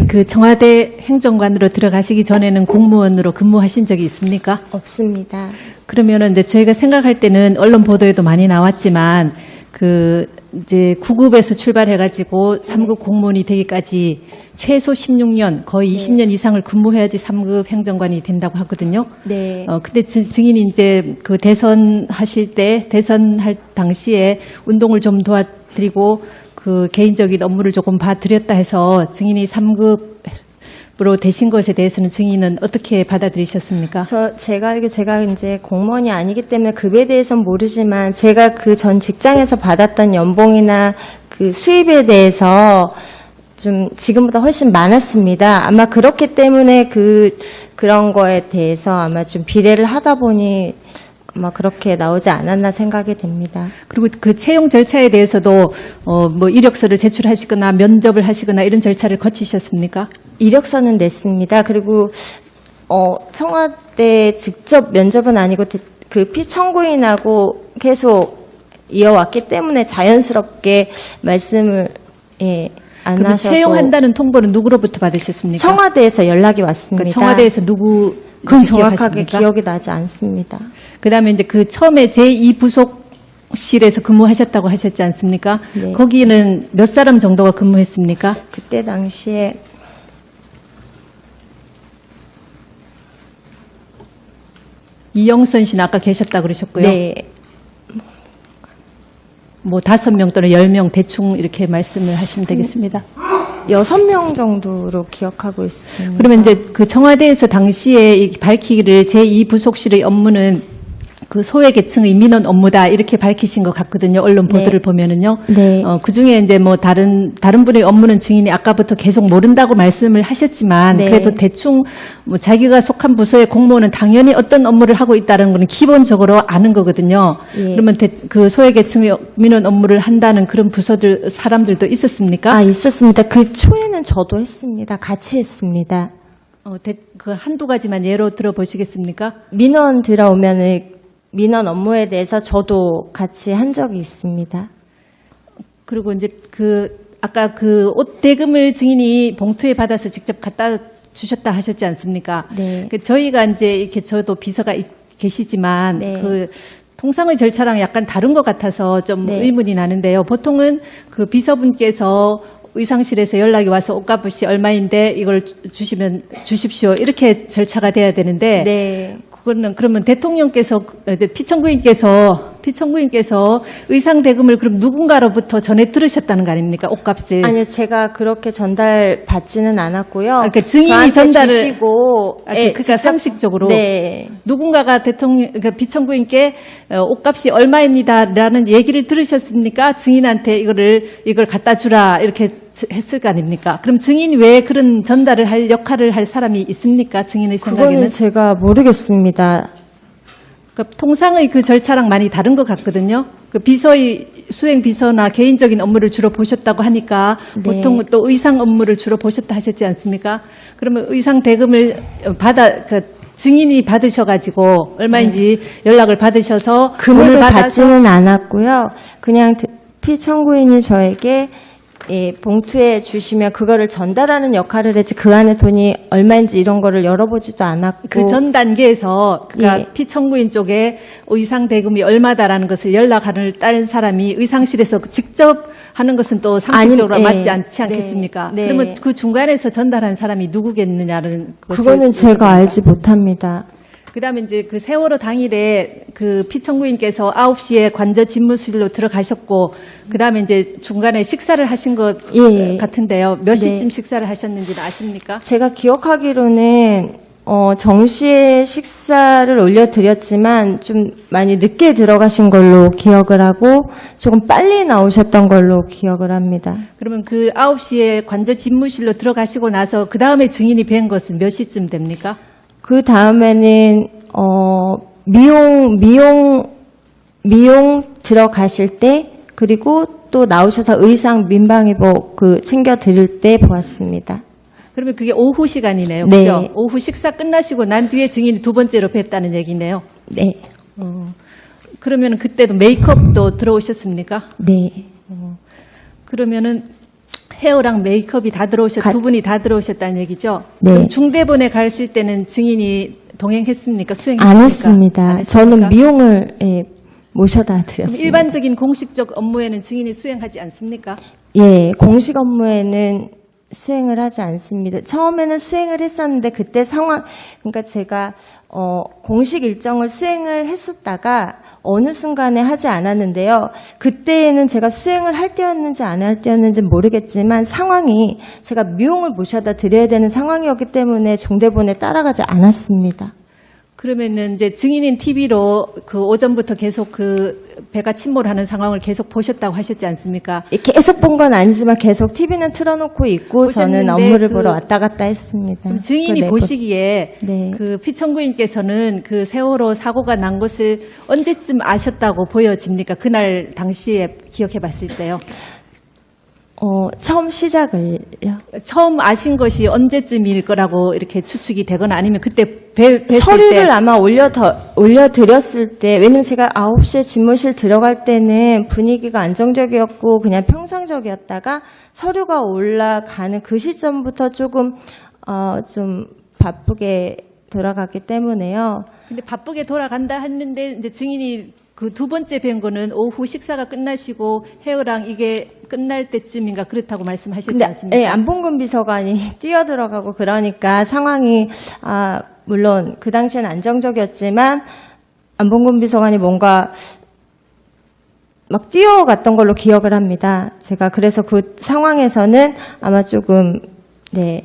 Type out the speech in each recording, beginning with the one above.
그 청와대 행정관으로 들어가시기 전에는 공무원으로 근무하신 적이 있습니까? 없습니다. 그러면은 이제 저희가 생각할 때는 언론 보도에도 많이 나왔지만 그 이제 9급에서 출발해가지고 3급 공무원이 되기까지 최소 16년, 거의 20년 이상을 근무해야지 3급 행정관이 된다고 하거든요. 네. 근데 증인이 이제 그 대선하실 때, 대선할 당시에 운동을 좀 도와드리고 그 개인적인 업무를 조금 봐드렸다 해서 증인이 3급으로 되신 것에 대해서는 증인은 어떻게 받아들이셨습니까? 제가 알기로 제가 이제 공무원이 아니기 때문에 급에 대해서는 모르지만 제가 그 전 직장에서 받았던 연봉이나 그 수입에 대해서 좀 지금보다 훨씬 많았습니다. 아마 그렇기 때문에 그런 거에 대해서 아마 좀 비례를 하다 보니 아마 그렇게 나오지 않았나 생각이 됩니다. 그리고 그 채용 절차에 대해서도 뭐 이력서를 제출하시거나 면접을 하시거나 이런 절차를 거치셨습니까? 이력서는 냈습니다. 그리고 청와대 직접 면접은 아니고 그 피청구인하고 계속 이어왔기 때문에 자연스럽게 말씀을 안 그럼 하셔도. 채용한다는 통보는 누구로부터 받으셨습니까? 청와대에서 연락이 왔습니다. 그러니까 청와대에서 누구 그건 정확하게 기억하십니까? 기억이 나지 않습니다. 그다음에 이제 그 처음에 제2부속실에서 근무하셨다고 하셨지 않습니까? 네. 거기는 몇 사람 정도가 근무했습니까? 그때 당시에 이영선 씨는 아까 계셨다고 그러셨고요. 네, 뭐 5명 또는 10명 대충 이렇게 말씀을 하시면 되겠습니다. 6명 정도로 기억하고 있습니다. 그러면 이제 그 청와대에서 당시에 밝히기를 제2부속실의 업무는 그 소외계층의 민원 업무다 이렇게 밝히신 것 같거든요. 언론 보도를 네. 보면은요. 네. 그 중에 이제 뭐 다른 분의 업무는 증인이 아까부터 계속 모른다고 말씀을 하셨지만 네. 그래도 대충 뭐 자기가 속한 부서의 공무원은 당연히 어떤 업무를 하고 있다는 거는 기본적으로 아는 거거든요. 예. 그러면 그 소외계층의 민원 업무를 한다는 그런 부서들 사람들도 있었습니까? 아, 있었습니다. 그 초에는 저도 했습니다. 같이 했습니다. 그 한두 가지만 예로 들어보시겠습니까? 민원 들어오면은 민원 업무에 대해서 저도 같이 한 적이 있습니다. 그리고 이제 아까 그 옷 대금을 증인이 봉투에 받아서 직접 갖다 주셨다 하셨지 않습니까? 네. 저희가 이제 이렇게 저도 비서가 계시지만 네. 그 통상의 절차랑 약간 다른 것 같아서 좀 네. 의문이 나는데요. 보통은 그 비서분께서 의상실에서 연락이 와서 옷값이 얼마인데 이걸 주십시오. 이렇게 절차가 돼야 되는데 네. 그러면 대통령께서 피청구인께서 의상 대금을 그럼 누군가로부터 전해 들으셨다는 거 아닙니까? 옷값을. 아니요, 제가 그렇게 전달 받지는 않았고요. 그러니까 증인이 저한테 전달을 주시고, 그러니까 직접- 상식적으로 네. 누군가가 그러니까 피청구인께 옷값이 얼마입니다라는 얘기를 들으셨습니까? 증인한테 이걸 갖다 주라 이렇게 했을 거 아닙니까? 그럼 증인 외에 그런 전달을 할 역할을 할 사람이 있습니까? 증인의 생각에는? 그거는 제가 모르겠습니다. 그러니까 통상의 그 절차랑 많이 다른 것 같거든요. 그 수행 비서나 개인적인 업무를 주로 보셨다고 하니까 네. 보통 또 의상 업무를 주로 보셨다 하셨지 않습니까? 그러면 의상 대금을 증인이 받으셔가지고 얼마인지 연락을 받으셔서 금액을 돈을 받아서 받지는 않았고요. 그냥 피청구인이 저에게 봉투에 주시면 그거를 전달하는 역할을 했지 그 안에 돈이 얼마인지 이런 거를 열어보지도 않았고. 그 전 단계에서 그러니까 예. 피청구인 쪽에 의상 대금이 얼마다라는 것을 연락하는 다른 사람이 의상실에서 직접 하는 것은 또 상식적으로 아니, 맞지 예. 않지 않겠습니까? 네. 그러면 그 중간에서 전달한 사람이 누구겠느냐는 것을 그거는 제가 여쭤봅니다. 알지 못합니다. 그다음에 이제 그 세월호 당일에 그 피청구인께서 9시에 관저 집무실로 들어가셨고 그다음에 이제 중간에 식사를 하신 것 예. 같은데요. 몇 네. 시쯤 식사를 하셨는지는 아십니까? 제가 기억하기로는 정시에 식사를 올려드렸지만 좀 많이 늦게 들어가신 걸로 기억을 하고 조금 빨리 나오셨던 걸로 기억을 합니다. 그러면 그 9시에 관저 집무실로 들어가시고 나서 그 다음에 증인이 뵌 것은 몇 시쯤 됩니까? 그 다음에는 미용 들어가실 때 그리고 또 나오셔서 의상 민방위복 챙겨 드릴 때 보았습니다. 그러면 그게 오후 시간이네요. 네. 그죠? 오후 식사 끝나시고 난 뒤에 증인이 두 번째로 뵀다는 얘기네요. 네, 그러면 그때도 메이크업도 들어오셨습니까? 네. 그러면은 헤어랑 메이크업이 다 두 분이 다 들어오셨다는 얘기죠? 네. 그럼 중대본에 가실 때는 증인이 동행했습니까? 수행했습니까? 안 했습니다. 안 했습니까? 저는 미용을 모셔다 그럼 드렸습니다. 일반적인 공식적 업무에는 증인이 수행하지 않습니까? 예, 공식 업무에는 수행을 하지 않습니다. 처음에는 수행을 했었는데 그때 상황, 그러니까 제가 공식 일정을 수행을 했었다가 어느 순간에 하지 않았는데요. 그때에는 제가 수행을 할 때였는지 안 할 때였는지 모르겠지만 상황이 제가 미용을 모셔다 드려야 되는 상황이었기 때문에 중대본에 따라가지 않았습니다. 그러면은 이제 증인인 TV로 그 오전부터 계속 그 배가 침몰하는 상황을 계속 보셨다고 하셨지 않습니까? 계속 본 건 아니지만 계속 TV는 틀어놓고 있고 저는 보셨는데 업무를 그- 보러 왔다 갔다 했습니다. 그럼 증인이 그 보시기에 네. 그 피청구인께서는 그 세월호 사고가 난 것을 언제쯤 아셨다고 보여집니까? 그날 당시에 기억해 봤을 때요. 처음 시작을요. 처음 아신 것이 언제쯤일 거라고 이렇게 추측이 되거나 아니면 그때 뵀을 서류를 때 아마 올려드렸을 때, 왜냐면 제가 9시에 집무실 들어갈 때는 분위기가 안정적이었고 그냥 평상적이었다가 서류가 올라가는 그 시점부터 조금, 좀 바쁘게 돌아갔기 때문에요. 근데 바쁘게 돌아간다 했는데 이제 증인이 그 두 번째 뵌 거는 오후 식사가 끝나시고 헤어랑 이게 끝날 때쯤인가 그렇다고 말씀하셨지 근데 않습니까? 예, 안봉근 비서관이 뛰어들어가고 그러니까 상황이 물론 그 당시에는 안정적이었지만 안봉근 비서관이 뭔가 막 뛰어갔던 걸로 기억을 합니다. 제가 그래서 그 상황에서는 아마 조금 네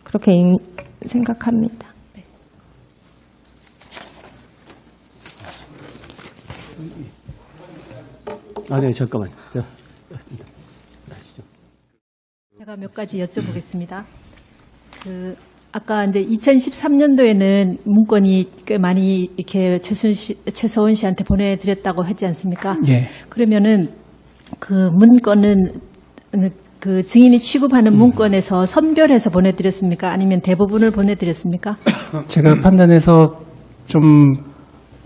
그렇게 생각합니다. 네, 잠깐만요. 제가 몇 가지 여쭤보겠습니다. 아까 이제 2013년도에는 문건이 꽤 많이 이렇게 최서원 씨한테 보내드렸다고 하지 않습니까? 예. 그러면은 그 문건은 그 증인이 취급하는 문건에서 선별해서 보내드렸습니까? 아니면 대부분을 보내드렸습니까? 제가 판단해서 좀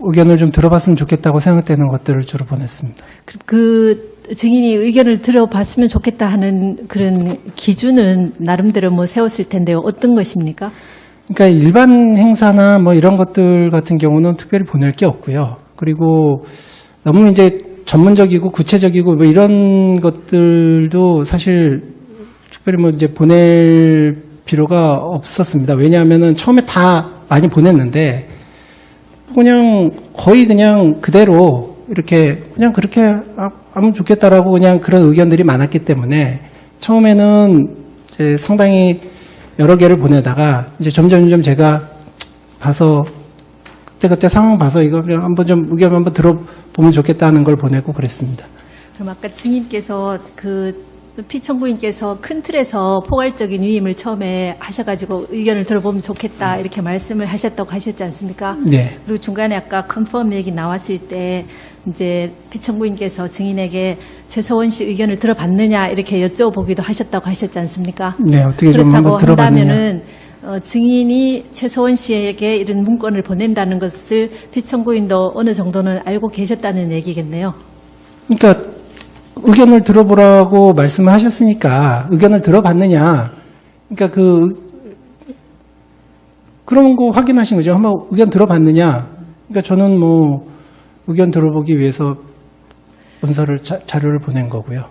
의견을 좀 들어봤으면 좋겠다고 생각되는 것들을 주로 보냈습니다. 그 증인이 의견을 들어봤으면 좋겠다 하는 그런 기준은 나름대로 뭐 세웠을 텐데요. 어떤 것입니까? 그러니까 일반 행사나 뭐 이런 것들 같은 경우는 특별히 보낼 게 없고요. 그리고 너무 이제 전문적이고 구체적이고 뭐 이런 것들도 사실 특별히 뭐 이제 보낼 필요가 없었습니다. 왜냐하면은 처음에 다 많이 보냈는데 그냥 거의 그냥 그대로 이렇게 그냥 그렇게 하면 좋겠다라고 그냥 그런 의견들이 많았기 때문에 처음에는 이제 상당히 여러 개를 보내다가 이제 점점 제가 봐서 그때 상황 봐서 이거 한번 좀 의견 한번 들어보면 좋겠다는 걸 보내고 그랬습니다. 그럼 아까 증인께서 그 피청구인께서 큰 틀에서 포괄적인 위임을 처음에 하셔가지고 의견을 들어보면 좋겠다 이렇게 말씀을 하셨다고 하셨지 않습니까? 네. 그리고 중간에 아까 컨펌 얘기 나왔을 때 이제 피청구인께서 증인에게 최서원 씨 의견을 들어봤느냐 이렇게 여쭤보기도 하셨다고 하셨지 않습니까? 네, 어떻게 좀 그렇다고 한번 들어봤느냐. 한다면은 증인이 최서원 씨에게 이런 문건을 보낸다는 것을 피청구인도 어느 정도는 알고 계셨다는 얘기겠네요. 그러니까 의견을 들어보라고 말씀을 하셨으니까 의견을 들어봤느냐. 그러니까 그런 거 확인하신 거죠. 한번 의견 들어봤느냐. 그러니까 저는 뭐 의견 들어보기 위해서 문서를 자료를 보낸 거고요.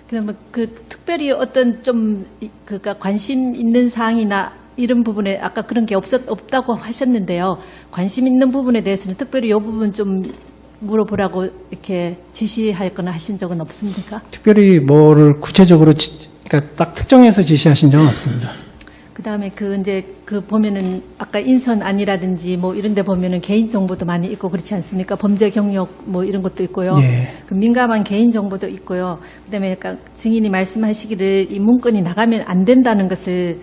그러면 그 특별히 어떤 좀 그러니까 관심 있는 사항이나 이런 부분에 아까 그런 게 없다고 하셨는데요. 관심 있는 부분에 대해서는 특별히 이 부분 좀 물어보라고 이렇게 지시하거나 하신 적은 없습니까? 특별히 뭐를 구체적으로 그러니까 딱 특정해서 지시하신 적은 없습니다. 그다음에 이제 보면은 아까 인선안이라든지 뭐 이런 데 보면은 개인 정보도 많이 있고 그렇지 않습니까? 범죄 경력 뭐 이런 것도 있고요. 예. 그 민감한 개인 정보도 있고요. 그다음에 그러니까 증인이 말씀하시기를 이 문건이 나가면 안 된다는 것을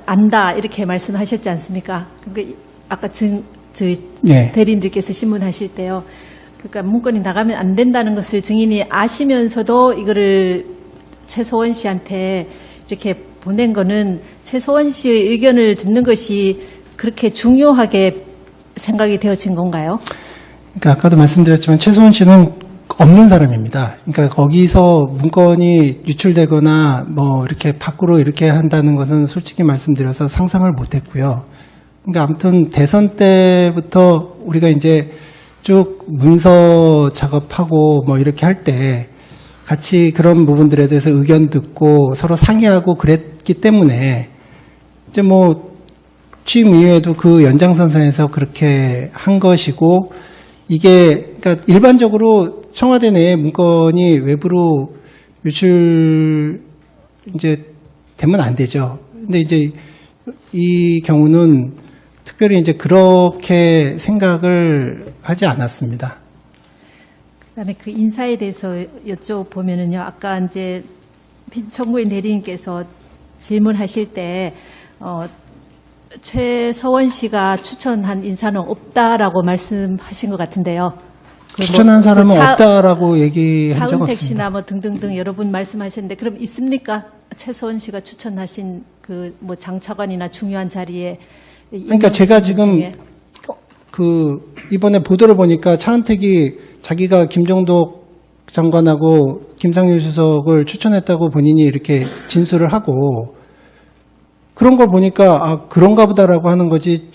안다 이렇게 말씀하셨지 않습니까? 그러니까 아까 예. 대리인들께서 신문하실 때요. 그러니까 문건이 나가면 안 된다는 것을 증인이 아시면서도 이거를 최서원 씨한테 이렇게 보낸 거는 최서원 씨의 의견을 듣는 것이 그렇게 중요하게 생각이 되어진 건가요? 그러니까 아까도 말씀드렸지만 최소원 씨는 없는 사람입니다. 그러니까 거기서 문건이 유출되거나 뭐 이렇게 밖으로 이렇게 한다는 것은 솔직히 말씀드려서 상상을 못했고요. 그러니까 아무튼 대선 때부터 우리가 이제 쭉 문서 작업하고 뭐 이렇게 할 때 같이 그런 부분들에 대해서 의견 듣고 서로 상의하고 그랬기 때문에 이제 뭐 취임 이후에도 그 연장선상에서 그렇게 한 것이고, 이게 그러니까 일반적으로 청와대 내 문건이 외부로 유출 이제 되면 안 되죠. 근데 이제 이 경우는 특별히 이제 그렇게 생각을 하지 않았습니다. 그다음에 그 인사에 대해서 여쭤보면은요, 아까 이제 청구인 대리인께서 질문하실 때 최서원 씨가 추천한 인사는 없다라고 말씀하신 것 같은데요. 그 추천한 사람은 그 없다라고 얘기한 적 차은택 없습니다. 씨나 뭐 등등등 여러 분 말씀하셨는데, 그럼 있습니까? 최서원 씨가 추천하신 그 뭐 장차관이나 중요한 자리에. 그러니까 제가 지금 중에. 그 이번에 보도를 보니까 차은택이 자기가 김종덕 장관하고 김상률 수석을 추천했다고 본인이 이렇게 진술을 하고, 그런 거 보니까 아 그런가 보다라고 하는 거지,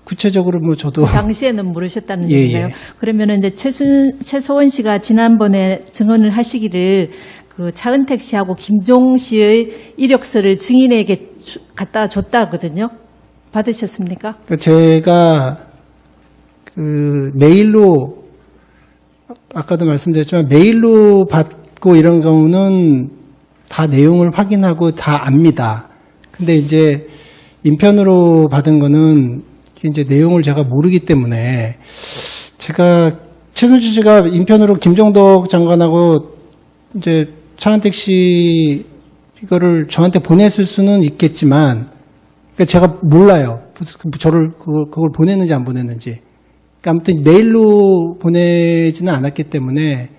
구체적으로 뭐 저도 당시에는 모르셨다는 예, 얘기인가요? 예. 그러면 이제 최서원 씨가 지난번에 증언을 하시기를 그 차은택 씨하고 김종 씨의 이력서를 증인에게 갖다 줬다거든요. 받으셨습니까? 그러니까 제가 그 메일로, 아까도 말씀드렸지만 메일로 받고 이런 경우는 다 내용을 확인하고 다 압니다. 근데 이제 인편으로 받은 거는 이제 내용을 제가 모르기 때문에, 제가 최순실 씨가 인편으로 김종덕 장관하고 이제 차은택 씨 이거를 저한테 보냈을 수는 있겠지만, 그러니까 제가 몰라요. 저를 그걸 보냈는지 안 보냈는지. 그러니까 아무튼 메일로 보내지는 않았기 때문에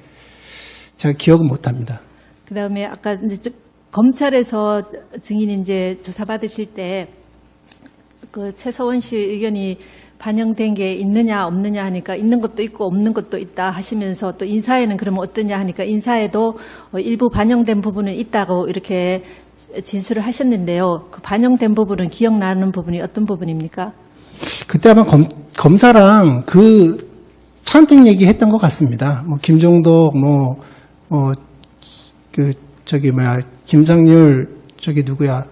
제가 기억은 못합니다. 그다음에 아까 이제 검찰에서 증인 이제 조사 받으실 때 그 최서원 씨 의견이 반영된 게 있느냐 없느냐 하니까 있는 것도 있고 없는 것도 있다 하시면서, 또 인사에는 그러면 어떠냐 하니까 인사에도 일부 반영된 부분은 있다고 이렇게 진술을 하셨는데요. 그 반영된 부분은 기억나는 부분이 어떤 부분입니까? 그때 아마 검사랑 그 차은택 얘기했던 것 같습니다. 뭐 김종덕 김상률 누구야,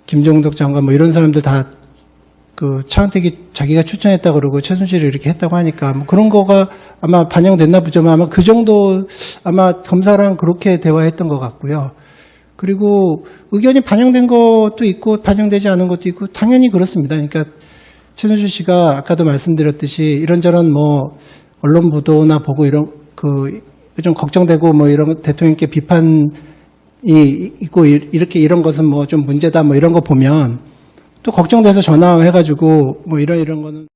김종덕 장관 뭐 이런 사람들 다 그 차은택이 자기가 추천했다 그러고 최순실이 이렇게 했다고 하니까 뭐 그런 거가 아마 반영됐나 보죠. 아마 그 정도, 아마 검사랑 그렇게 대화했던 것 같고요. 그리고 의견이 반영된 것도 있고 반영되지 않은 것도 있고 당연히 그렇습니다. 그러니까 최순실 씨가 아까도 말씀드렸듯이 이런저런 뭐 언론 보도나 보고 이런 그 좀 걱정되고 뭐 이런 대통령께 비판이 있고 이렇게 이런 것은 뭐 좀 문제다 뭐 이런 거 보면 또 걱정돼서 전화해가지고 뭐 이런 거는